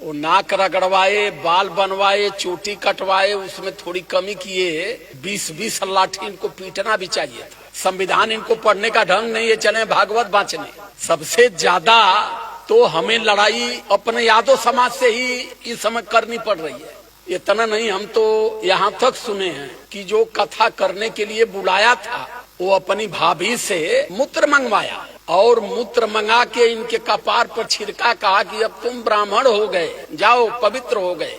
वो नाक रगड़वाए, बाल बनवाए, चोटी कटवाए, उसमें थोड़ी कमी किए। 20-20 लाठी इनको पीटना भी चाहिए था। संविधान इनको पढ़ने का ढंग नहीं है, चले भागवत बांचने। सबसे ज्यादा तो हमें लड़ाई अपने यादव समाज से ही इस समय करनी पड़ रही है। इतना नहीं, हम तो यहाँ तक सुने हैं कि जो कथा करने के लिए बुलाया था वो अपनी भाभी से मूत्र मंगवाया और मूत्र मंगा के इनके कपार पर छिड़का, कहा कि अब तुम ब्राह्मण हो गए, जाओ पवित्र हो गए।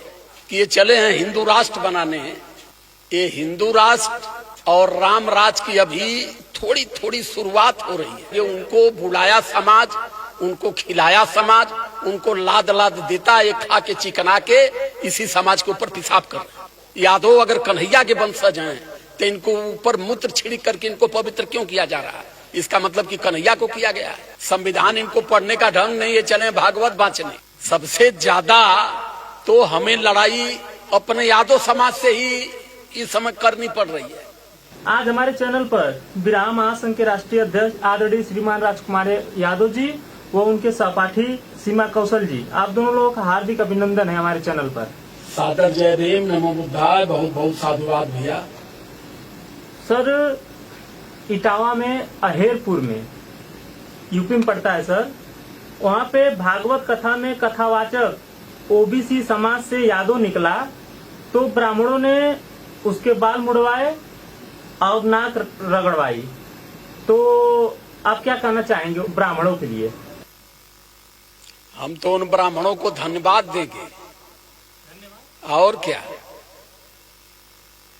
कि ये चले हैं हिंदू राष्ट्र बनाने। ये हिंदू राष्ट्र और राम राज की अभी थोड़ी थोड़ी शुरुआत हो रही है। ये उनको बुलाया समाज, उनको खिलाया समाज, उनको लाद लाद देता, ये खा के चिकना के इसी समाज के ऊपर पेशाब कर। यादव अगर कन्हैया के वंशज हैं तो इनको ऊपर मूत्र छिड़क करके इनको पवित्र क्यों किया जा रहा है? इसका मतलब कि कन्हैया को किया गया है। संविधान इनको पढ़ने का ढंग नहीं है, चले भागवत बांचने। सबसे ज्यादा तो हमें लड़ाई अपने यादव समाज से ही इस समय करनी पड़ रही है। आज हमारे चैनल पर विराम महासंघ के राष्ट्रीय अध्यक्ष आदरणीय श्रीमान राजकुमार यादव जी व उनके सहपाठी सीमा कौशल जी, आप दोनों लोगों का हार्दिक अभिनंदन है हमारे चैनल पर। सादर जय भीम, नमो बुद्धाय, बहुत बहुत साधुवाद भैया। सर, इटावा में अहेरपुर में यूपी में पड़ता है सर, वहाँ पे भागवत कथा में कथावाचक ओबीसी समाज से यादव निकला तो ब्राह्मणों ने उसके बाल मुड़वाए और नाक रगड़वाई। तो आप क्या कहना चाहेंगे ब्राह्मणों के लिए? हम तो उन ब्राह्मणों को धन्यवाद देंगे और क्या।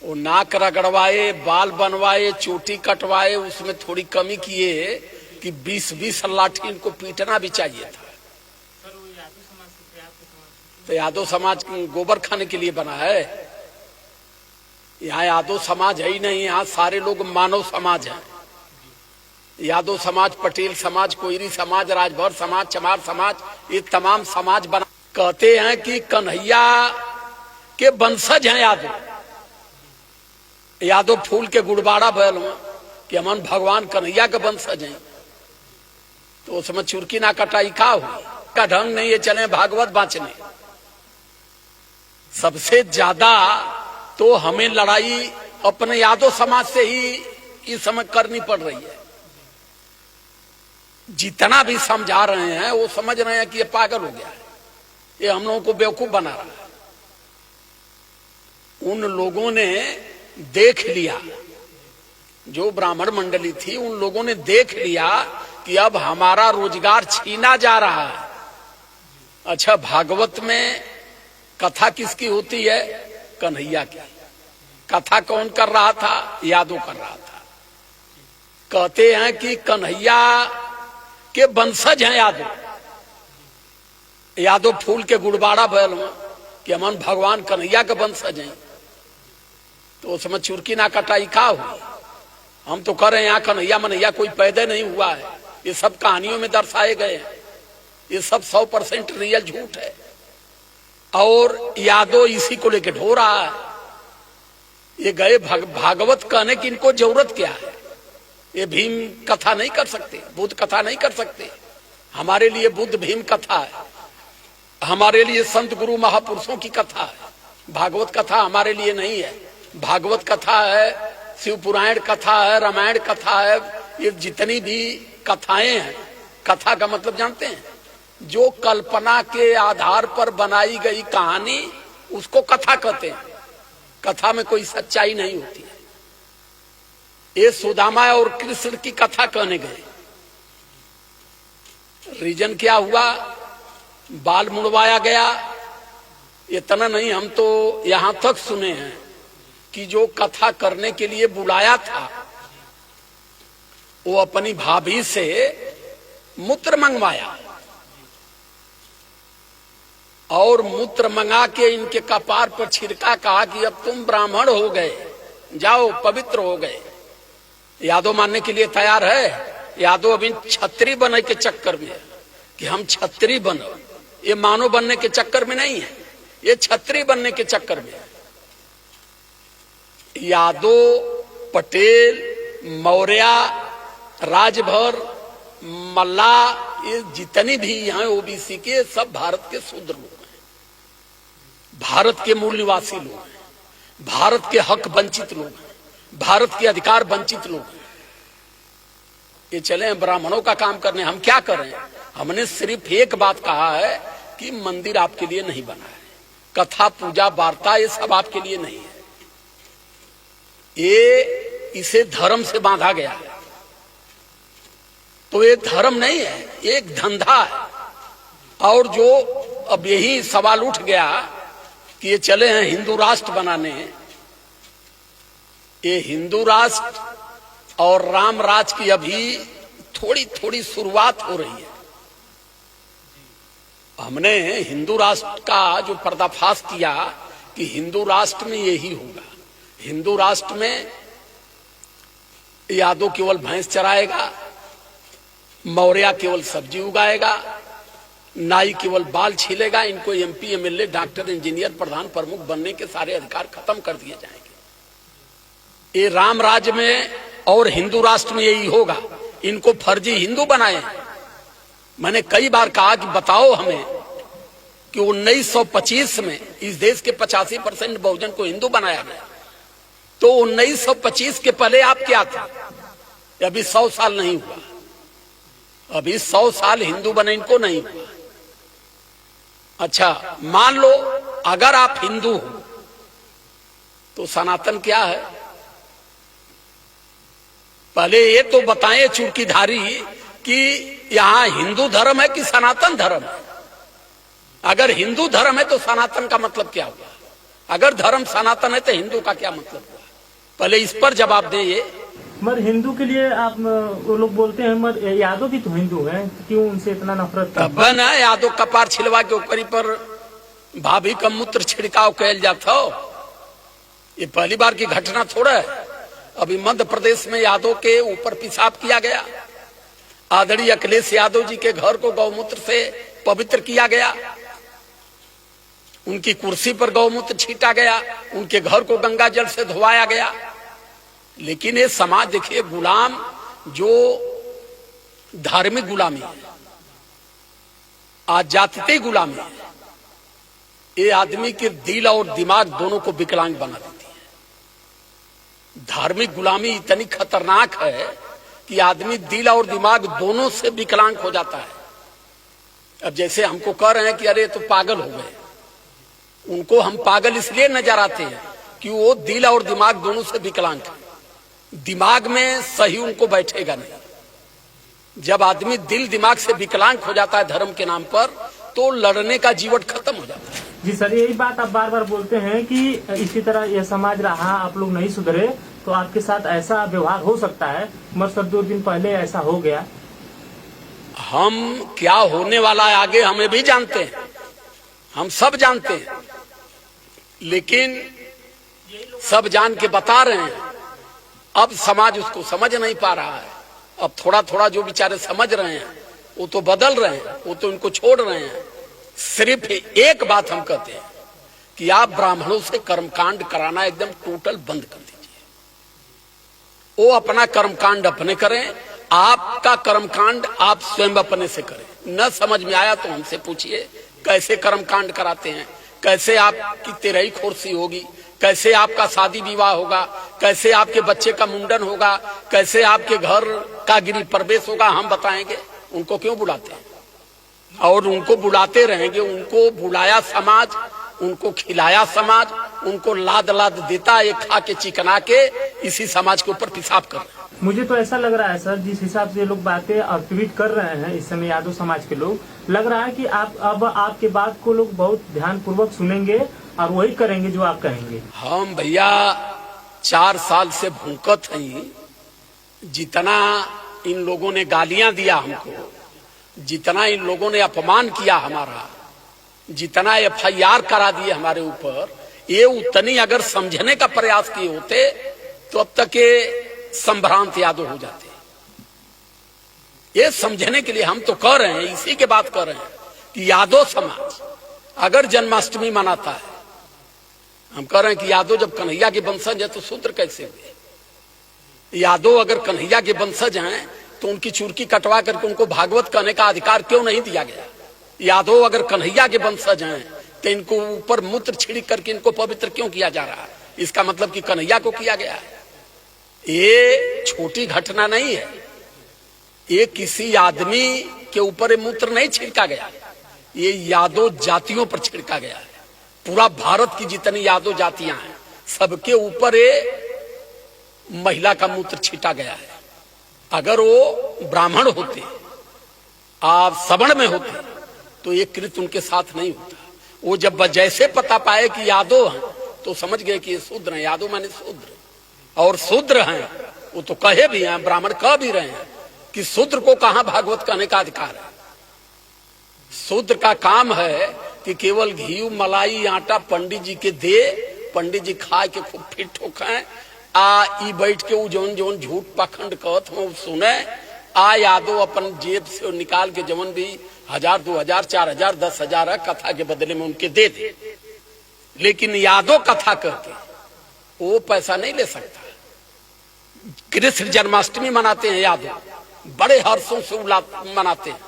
वो नाक रगड़वाए, बाल बनवाए, चोटी कटवाए, उसमें थोड़ी कमी किए कि 20-20 लाठी इनको पीटना भी चाहिए था। तो यादव समाज गोबर खाने के लिए बना है? यहाँ यादव समाज है ही नहीं, यहाँ सारे लोग मानव समाज हैं। यादव समाज, पटेल समाज, कोयरी समाज, राजभर समाज, चमार समाज, ये तमाम समाज बना। कहते हैं कि कन्हैया के वंशज हैं यादव। यादव फूल के गुड़बाड़ा बैल कि हमन भगवान कन्हैया के वंशज हैं। तो उसमें चुरकी ना कटाई का हुई का ढंग नहीं है, चले भागवत बांचने। सबसे ज्यादा तो हमें लड़ाई अपने यादव समाज से ही इस समय करनी पड़ रही है। जितना भी समझा रहे हैं वो समझ रहे हैं कि ये पागल हो गया है, ये हम लोगों को बेवकूफ बना रहा है। उन लोगों ने देख लिया, जो ब्राह्मण मंडली थी उन लोगों ने देख लिया कि अब हमारा रोजगार छीना जा रहा है। अच्छा, भागवत में कथा किसकी होती है? कन्हैया की। कथा कौन कर रहा था? यादव कर रहा था। कहते हैं कि कन्हैया के वंशज हैं यादव। यादव फूल के गुड़बाड़ा बैल कि हमन भगवान कन्हैया के वंशज हैं। तो उसमें चुरकी ना कटाई का हुई। हम तो कह रहे हैं यहाँ कन्हैया मनैया कोई पैदा नहीं हुआ है, ये सब कहानियों में दर्शाए गए हैं। ये सब 100% रियल झूठ है और यादव इसी को लेके ढो रहा है। ये गए भागवत कहने की इनको जरूरत क्या है? ये भीम कथा नहीं कर सकते, बुद्ध कथा नहीं कर सकते। हमारे लिए बुद्ध भीम कथा है, हमारे लिए संत गुरु महापुरुषों की कथा है। भागवत कथा हमारे लिए नहीं है। भागवत कथा है, शिव पुराण कथा है, रामायण कथा है, ये जितनी भी कथाएं हैं। कथा का मतलब जानते हैं? जो कल्पना के आधार पर बनाई गई कहानी, उसको कथा कहते हैं। कथा में कोई सच्चाई नहीं होती है। ये सुदामा और कृष्ण की कथा कहने गए, रीजन क्या हुआ? बाल मुड़वाया गया। इतना नहीं, हम तो यहां तक सुने हैं कि जो कथा करने के लिए बुलाया था वो अपनी भाभी से मूत्र मंगवाया और मूत्र मंगा के इनके कपार पर छिड़का, कहा कि अब तुम ब्राह्मण हो गए, जाओ पवित्र हो गए। यादव मानने के लिए तैयार है? यादव अभी छत्री बनने के चक्कर में है कि हम छत्री बनो। ये मानव बनने के चक्कर में नहीं है, ये छत्री बनने के चक्कर में है। यादव, पटेल, मौर्य, राजभर, मल्ला, ये जितनी भी यहाँ ओबीसी के सब भारत के शूद्र लोग हैं। भारत के मूल निवासी लोग हैं, भारत के हक वंचित लोग हैं, भारत के अधिकार वंचित लोग हैं। ये चले हैं ब्राह्मणों का काम करने, हम क्या करें? हमने सिर्फ एक बात कहा है कि मंदिर आपके लिए नहीं बना है, कथा पूजा वार्ता ये सब आपके लिए नहीं है, ये इसे धर्म से बांधा गया है। तो ये धर्म नहीं है, एक धंधा है। और जो अब यही सवाल उठ गया कि ये चले हैं हिंदू राष्ट्र बनाने, ये हिंदू राष्ट्र और राम राज की अभी थोड़ी थोड़ी शुरुआत हो रही है। हमने हिंदू राष्ट्र का जो पर्दाफाश किया कि हिंदू राष्ट्र में यही होगा, हिंदू राष्ट्र में यादव केवल भैंस चराएगा, मौर्य केवल सब्जी उगाएगा, नाई केवल बाल छीलेगा, इनको एमपी एमएलए डॉक्टर इंजीनियर प्रधान प्रमुख बनने के सारे अधिकार खत्म कर दिए जाएंगे। ये राम राज्य में और हिंदू राष्ट्र में यही होगा। इनको फर्जी हिंदू बनाए। मैंने कई बार कहा कि बताओ हमें कि 1925 में इस देश के 85% बहुजन को हिंदू बनाया गया, तो 1925 के पहले आप क्या था? अभी 100 साल नहीं हुआ, अभी 100 साल हिंदू बने इनको नहीं हुआ। अच्छा, मान लो अगर आप हिंदू हो तो सनातन क्या है? पहले ये तो बताएं चुटकीधारी कि यहां हिंदू धर्म है कि सनातन धर्म है? अगर हिंदू धर्म है तो सनातन का मतलब क्या हुआ? अगर धर्म सनातन है तो हिंदू का क्या मतलब हुआ? पहले इस पर जवाब दें। ये मगर हिंदू के लिए आप वो लोग बोलते हैं, मगर यादव भी तो हिंदू हैं, क्यों उनसे इतना नफरत? बन है यादव कपार छिलवा के ऊपरी पर भाभी का मूत्र छिड़काव कैल जाता हो। ये पहली बार की घटना थोड़ा है। अभी मध्य प्रदेश में यादव के ऊपर पेशाब किया गया, आदरणीय अखिलेश यादव जी के घर को गौमूत्र से पवित्र किया गया, उनकी कुर्सी पर गौमूत्र छीटा गया, उनके घर को गंगा जल से धोवाया गया। लेकिन ये समाज देखिए, गुलाम जो धार्मिक गुलामी है, आजातीय गुलामी है, ये आदमी के दिल और दिमाग दोनों को विकलांग बना देती है। धार्मिक गुलामी इतनी खतरनाक है कि आदमी दिल और दिमाग दोनों से विकलांग हो जाता है। अब जैसे हमको कह रहे हैं कि अरे तो पागल हो गए, उनको हम पागल इसलिए नजर आते हैं कि वो दिल और दिमाग दोनों से विकलांग है। दिमाग में सही उनको बैठेगा नहीं। जब आदमी दिल दिमाग से विकलांग हो जाता है धर्म के नाम पर, तो लड़ने का जीवन खत्म हो जाता है। जी सर, यही बात आप बार बार बोलते हैं कि इसी तरह यह समाज रहा, आप लोग नहीं सुधरे तो आपके साथ ऐसा व्यवहार हो सकता है। मगर सर 2 दिन पहले ऐसा हो गया। हम क्या होने वाला है आगे हमें भी जानते हैं, हम सब जानते हैं, लेकिन सब जान के बता रहे हैं। अब समाज उसको समझ नहीं पा रहा है। अब थोड़ा थोड़ा जो बेचारे समझ रहे हैं वो तो बदल रहे हैं, वो तो इनको छोड़ रहे हैं। सिर्फ एक बात हम कहते हैं कि आप ब्राह्मणों से कर्मकांड कराना एकदम टोटल बंद कर दीजिए। वो अपना कर्मकांड अपने करें, आपका कर्मकांड आप स्वयं अपने से करें। न समझ में आया तो हमसे पूछिए कैसे कर्मकांड कराते हैं, कैसे आपकी तेरही खोरसी होगी, कैसे आपका शादी विवाह होगा, कैसे आपके बच्चे का मुंडन होगा, कैसे आपके घर का गृह प्रवेश होगा, हम बताएंगे। उनको क्यों बुलाते हैं? और उनको बुलाते रहेंगे। उनको बुलाया समाज, उनको खिलाया समाज, उनको लाद लाद देता, ये खा के चिकना के इसी समाज के ऊपर पेशाब कर रहे हैं। मुझे तो ऐसा लग रहा है सर, जिस हिसाब से ये लोग बातें और ट्वीट कर रहे हैं इस समय यादव समाज के लोग, लग रहा है कि आप अब आपके बात को लोग बहुत ध्यान पूर्वक सुनेंगे और वही करेंगे जो आप कहेंगे। हम भैया 4 साल से भूकत हैं। जितना इन लोगों ने गालियां दिया हमको, जितना इन लोगों ने अपमान किया हमारा, जितना FIR करा दिए हमारे ऊपर, ये उतनी अगर समझने का प्रयास किए होते तो अब तक ये संभ्रांत यादव हो जाते। ये समझने के लिए हम तो कह रहे हैं, इसी के बात कर रहे हैं कि यादव समाज अगर जन्माष्टमी मनाता है, हम कह रहे हैं कि यादव जब कन्हैया के वंशज है तो शूद्र कैसे हुए? यादव अगर कन्हैया के वंशज हैं तो उनकी चुरकी कटवा करके उनको भागवत कहने का अधिकार क्यों नहीं दिया गया? यादव अगर कन्हैया के वंशज हैं तो इनको ऊपर मूत्र छिड़क करके इनको पवित्र क्यों किया जा रहा है? इसका मतलब कि कन्हैया को किया गया है। ये छोटी घटना नहीं है, ये किसी आदमी के ऊपर मूत्र नहीं छिड़का गया, ये यादव जातियों पर छिड़का गया है। पूरा भारत की जितनी यादव जातियां हैं सबके ऊपर ये महिला का मूत्र छीटा गया है। अगर वो ब्राह्मण होते, आप सवर्ण में होते, तो ये कृत्य उनके साथ नहीं होता। वो जब जैसे पता पाए कि यादव हैं तो समझ गए कि ये शूद्र हैं। यादव माने शूद्र, और शूद्र हैं वो तो कहे भी हैं, ब्राह्मण कह भी रहे हैं कि शूद्र को कहां भागवत कहने का अधिकार है। शूद्र का काम है कि केवल घी मलाई आटा पंडित जी के दे, पंडित जी खा के खूब फिट ठोकाए, ई बैठ के जौन जौन झूठ पाखंड कहत हो सुने, यादव अपन जेब से निकाल के जवन भी 1000 2000 4000 10,000 कथा के बदले में उनके दे दे। लेकिन यादव कथा करके वो पैसा नहीं ले सकता। कृष्ण जन्माष्टमी मनाते हैं यादव, बड़े हर्षों से मनाते हैं,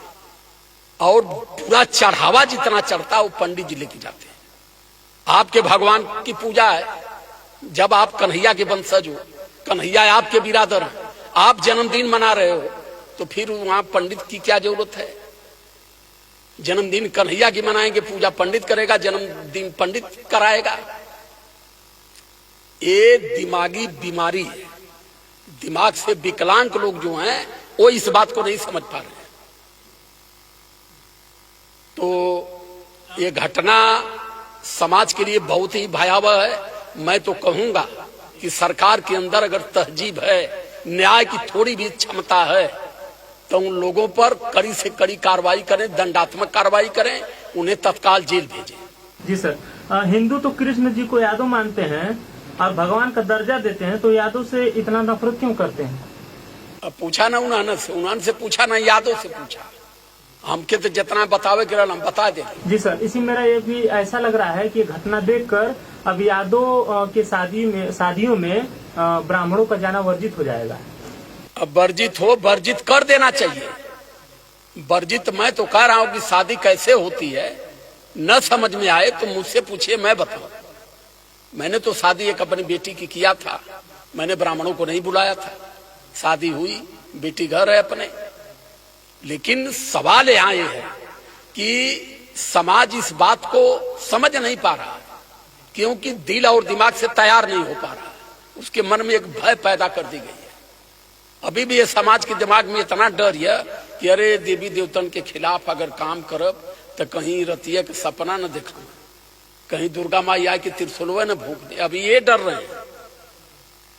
और पूरा चढ़ावा जितना चढ़ता है वो पंडित जी लेके जाते हैं। आपके भगवान की पूजा है, जब आप कन्हैया के वंशज हो, कन्हैया आपके बिरादर हैं, आप जन्मदिन मना रहे हो, तो फिर वहां पंडित की क्या जरूरत है? जन्मदिन कन्हैया की मनाएंगे, पूजा पंडित करेगा, जन्मदिन पंडित कराएगा। ये दिमागी बीमारी है। दिमाग से विकलांग लोग जो हैं वो इस बात को नहीं समझ पा रहे। तो ये घटना समाज के लिए बहुत ही भयावह है। मैं तो कहूंगा कि सरकार के अंदर अगर तहजीब है, न्याय की थोड़ी भी क्षमता है, तो उन लोगों पर कड़ी से कड़ी कार्रवाई करें, दंडात्मक कार्रवाई करें, उन्हें तत्काल जेल भेजें। जी सर, हिंदू तो कृष्ण जी को यादव मानते हैं और भगवान का दर्जा देते हैं, तो यादव से इतना नफरत क्यों करते हैं? अब पूछा ना उन्होंने से पूछा ना यादव से पूछा। हमके तो जितना बतावे के हम बता दे। जी सर, इसी मेरा ये भी ऐसा लग रहा है कि घटना देखकर अब यादव के शादियों में ब्राह्मणों का जाना वर्जित हो जाएगा। अब वर्जित कर देना चाहिए। वर्जित मैं तो कह रहा हूँ कि शादी कैसे होती है न समझ में आए तो मुझसे पूछिए, मैं बताऊं। मैंने तो शादी एक अपनी बेटी की किया था, मैंने ब्राह्मणों को नहीं बुलाया था। शादी हुई, बेटी घर है अपने। लेकिन सवाल यहाँ ये है कि समाज इस बात को समझ नहीं पा रहा, क्योंकि दिल और दिमाग से तैयार नहीं हो पा रहा। उसके मन में एक भय पैदा कर दी गई है। अभी भी ये समाज के दिमाग में इतना डर है कि अरे देवी देवतन के खिलाफ अगर काम करब तो कहीं रतिया के सपना न देखा, कहीं दुर्गा माई आए कि त्रिशूलवा न भूख दे। अभी ये डर रहे हैं।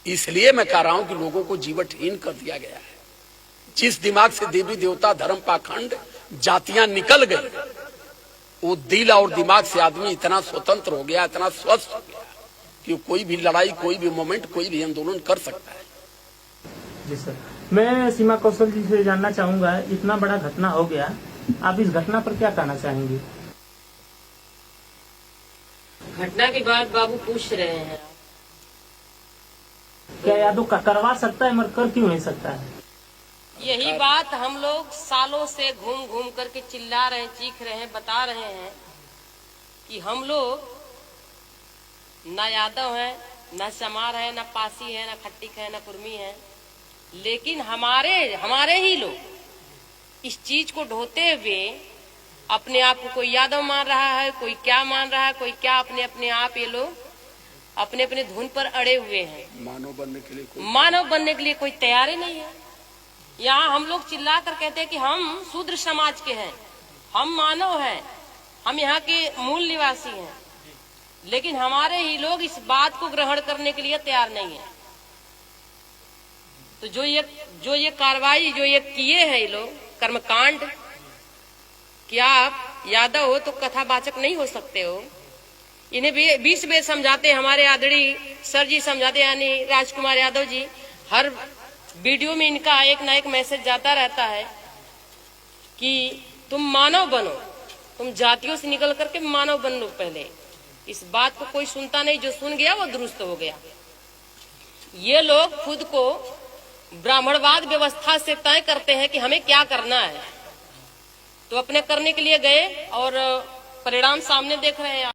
इसलिए मैं कह रहा हूं कि लोगों को जीवटहीन कर दिया गया है। जिस दिमाग से देवी देवता धर्म पाखंड जातियां निकल गई, वो दिल और दिमाग से आदमी इतना स्वतंत्र हो गया, इतना स्वस्थ हो गया कि कोई भी लड़ाई, कोई भी मोमेंट, कोई भी आंदोलन कर सकता है। जी सर, मैं सीमा कौशल जी से जानना चाहूंगा, इतना बड़ा घटना हो गया, आप इस घटना पर क्या कहना चाहेंगे? घटना के बाद बाबू पूछ रहे हैं, क्या यादव का करवा सकता है, मगर कर क्यों नहीं सकता है? यही बात हम लोग सालों से घूम घूम करके चिल्ला रहे हैं, चीख रहे हैं, बता रहे हैं कि हम लोग न यादव है, न चमार है, न पासी है, न खट्टिक है, न कुर्मी है, लेकिन हमारे ही लोग इस चीज को ढोते हुए अपने आप को कोई यादव मान रहा है, कोई क्या मान रहा है, कोई क्या, अपने आप ये लोग अपने अपने धुन पर अड़े हुए हैं। मानव बनने के लिए कोई तैयार ही नहीं है। यहाँ हम लोग चिल्ला कर कहते हैं कि हम शूद्र समाज के हैं, हम मानव हैं, हम यहाँ के मूल निवासी हैं, लेकिन हमारे ही लोग इस बात को ग्रहण करने के लिए तैयार नहीं है। तो जो ये कार्रवाई जो ये किए हैं ये लोग कर्मकांड, क्या आप यादव हो तो कथावाचक नहीं हो सकते हो? इन्हें 20 बेर समझाते, हमारे आदरणीय सर जी समझाते, यानी राजकुमार यादव जी, हर वीडियो में इनका एक ना एक मैसेज जाता रहता है कि तुम मानव बनो, तुम जातियों से निकल करके मानव बन लो पहले। इस बात को कोई सुनता नहीं, जो सुन गया वो दुरुस्त हो गया। ये लोग खुद को ब्राह्मणवाद व्यवस्था से तय करते हैं कि हमें क्या करना है, तो अपने करने के लिए गए और परिणाम सामने देख रहे हैं आप।